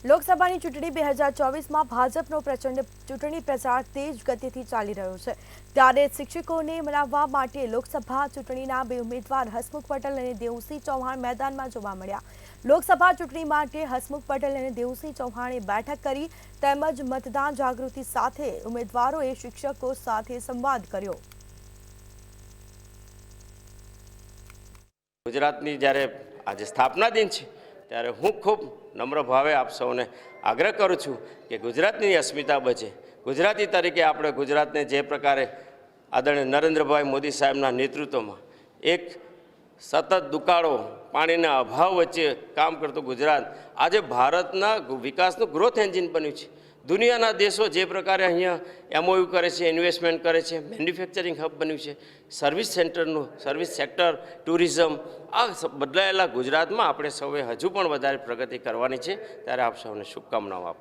લોકસભાની ચૂંટણી 2024માં ભાજપનો પ્રચંડ ચૂંટણી પ્રચાર તેજ ગતિથી ચાલી રહ્યો છે ત્યારે શિક્ષકોને મનાવવા માટે લોકસભા ચૂંટણીના બે ઉમેદવાર હસમુખ પટેલ અને દેવસિંહ ચૌહાણ મેદાનમાં જોવા મળ્યા। લોકસભા ચૂંટણી માટે હસમુખ પટેલ અને દેવસિંહ ચૌહાણે બેઠક કરી તેમજ મતદાન જાગૃતિ સાથે ઉમેદવારોએ શિક્ષકો સાથે સંવાદ કર્યો। ગુજરાતની જ્યારે આજે સ્થાપના દિન છે ત્યારે હું ખૂબ નમ્ર ભાવે આપ સૌને આગ્રહ કરું છું કે ગુજરાતની અસ્મિતા બચે। ગુજરાતી તરીકે આપણે ગુજરાતને જે પ્રકારે આદરણીય નરેન્દ્રભાઈ મોદી સાહેબના નેતૃત્વમાં એક સતત દુકાળો પાણીના અભાવ વચ્ચે કામ કરતું ગુજરાત આજે ભારતના વિકાસનું ગ્રોથ એન્જિન બન્યું છે। દુનિયાના દેશો જે પ્રકારે અહીંયા એમઓયુ કરે છે, ઇન્વેસ્ટમેન્ટ કરે છે, મેન્યુફેક્ચરિંગ હબ બન્યું છે, સર્વિસ સેન્ટરનું સર્વિસ સેક્ટર, ટુરિઝમ, આ બદલાયેલા ગુજરાતમાં આપણે સૌએ હજુ પણ વધારે પ્રગતિ કરવાની છે। ત્યારે આપ સૌને શુભકામનાઓ આપું।